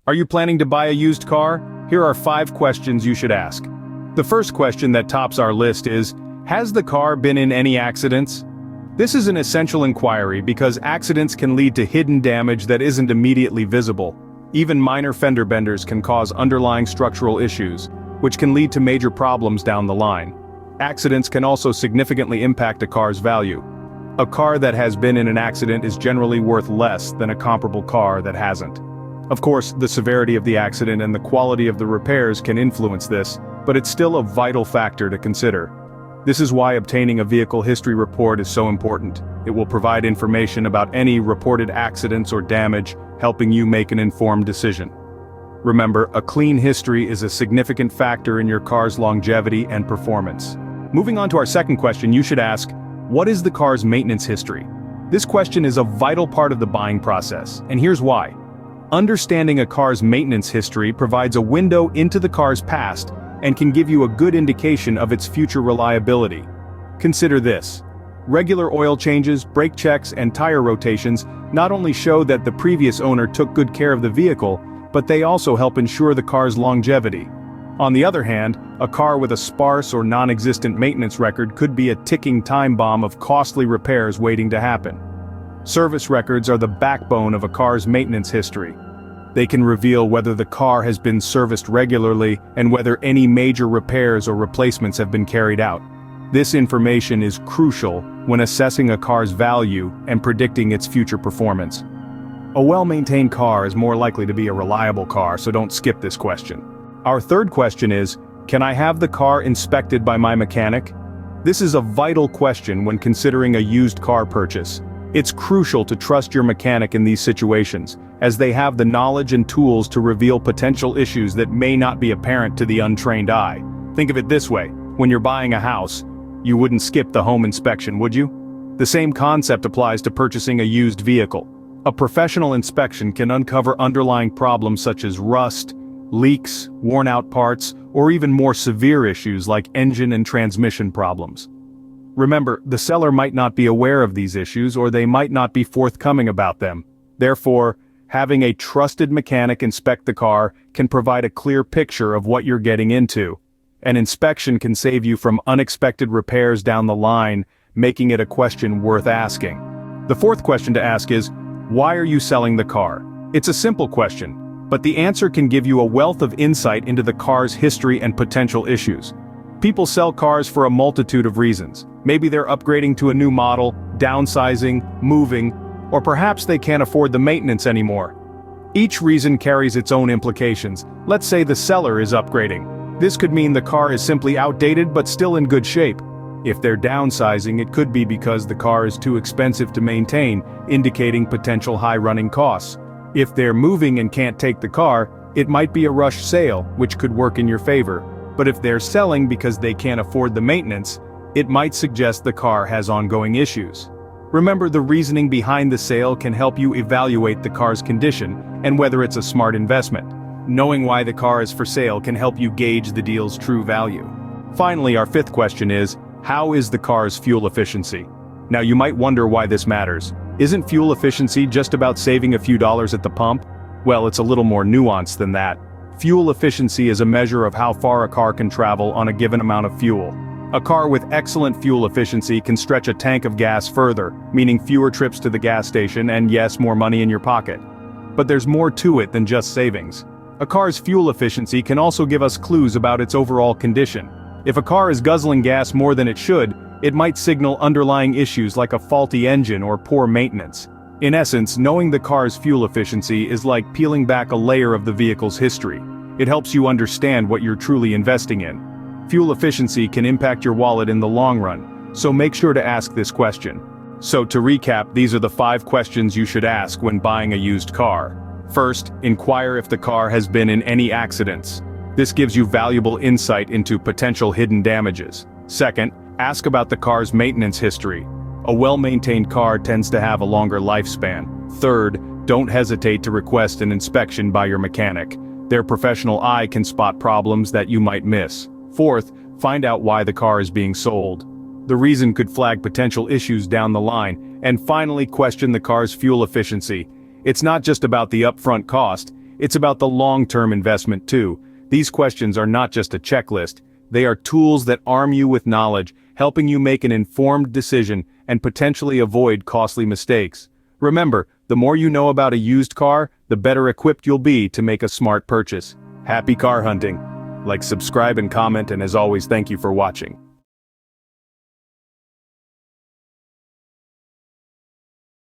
Are you planning to buy a used car? Here are 5 questions you should ask. The first question that tops our list is, has the car been in any accidents? This is an essential inquiry because accidents can lead to hidden damage that isn't immediately visible. Even minor fender benders can cause underlying structural issues, which can lead to major problems down the line. Accidents can also significantly impact a car's value. A car that has been in an accident is generally worth less than a comparable car that hasn't. Of course, the severity of the accident and the quality of the repairs can influence this, but it's still a vital factor to consider. This is why obtaining a vehicle history report is so important. It will provide information about any reported accidents or damage, helping you make an informed decision. Remember, a clean history is a significant factor in your car's longevity and performance. Moving on to our second question, you should ask, what is the car's maintenance history? This question is a vital part of the buying process, and here's why. Understanding a car's maintenance history provides a window into the car's past and can give you a good indication of its future reliability. Consider this. Regular oil changes, brake checks, and tire rotations not only show that the previous owner took good care of the vehicle, but they also help ensure the car's longevity. On the other hand, a car with a sparse or non-existent maintenance record could be a ticking time bomb of costly repairs waiting to happen. Service records are the backbone of a car's maintenance history. They can reveal whether the car has been serviced regularly and whether any major repairs or replacements have been carried out. This information is crucial when assessing a car's value and predicting its future performance. A well-maintained car is more likely to be a reliable car, so don't skip this question. Our third question is, can I have the car inspected by my mechanic? This is a vital question when considering a used car purchase. It's crucial to trust your mechanic in these situations, as they have the knowledge and tools to reveal potential issues that may not be apparent to the untrained eye. Think of it this way, when you're buying a house, you wouldn't skip the home inspection, would you? The same concept applies to purchasing a used vehicle. A professional inspection can uncover underlying problems such as rust, leaks, worn-out parts, or even more severe issues like engine and transmission problems. Remember, the seller might not be aware of these issues or they might not be forthcoming about them. Therefore, having a trusted mechanic inspect the car can provide a clear picture of what you're getting into. An inspection can save you from unexpected repairs down the line, making it a question worth asking. The fourth question to ask is, why are you selling the car? It's a simple question, but the answer can give you a wealth of insight into the car's history and potential issues. People sell cars for a multitude of reasons. Maybe they're upgrading to a new model, downsizing, moving, or perhaps they can't afford the maintenance anymore. Each reason carries its own implications. Let's say the seller is upgrading. This could mean the car is simply outdated but still in good shape. If they're downsizing, it could be because the car is too expensive to maintain, indicating potential high running costs. If they're moving and can't take the car, it might be a rush sale, which could work in your favor. But if they're selling because they can't afford the maintenance, it might suggest the car has ongoing issues. Remember, the reasoning behind the sale can help you evaluate the car's condition and whether it's a smart investment. Knowing why the car is for sale can help you gauge the deal's true value. Finally, our fifth question is, how is the car's fuel efficiency? Now you might wonder why this matters. Isn't fuel efficiency just about saving a few dollars at the pump? Well, it's a little more nuanced than that. Fuel efficiency is a measure of how far a car can travel on a given amount of fuel. A car with excellent fuel efficiency can stretch a tank of gas further, meaning fewer trips to the gas station and yes, more money in your pocket. But there's more to it than just savings. A car's fuel efficiency can also give us clues about its overall condition. If a car is guzzling gas more than it should, it might signal underlying issues like a faulty engine or poor maintenance. In essence, knowing the car's fuel efficiency is like peeling back a layer of the vehicle's history. It helps you understand what you're truly investing in. Fuel efficiency can impact your wallet in the long run, so make sure to ask this question. So to recap, these are the 5 questions you should ask when buying a used car. First, inquire if the car has been in any accidents. This gives you valuable insight into potential hidden damages. Second, ask about the car's maintenance history. A well-maintained car tends to have a longer lifespan. Third, don't hesitate to request an inspection by your mechanic. Their professional eye can spot problems that you might miss. Fourth, find out why the car is being sold. The reason could flag potential issues down the line. And finally, question the car's fuel efficiency. It's not just about the upfront cost, It's about the long-term investment too. These questions are not just a checklist, they are tools that arm you with knowledge, helping you make an informed decision and potentially avoid costly mistakes. Remember, the more you know about a used car, the better equipped you'll be to make a smart purchase. Happy car hunting! Like, subscribe and comment, and as always, thank you for watching.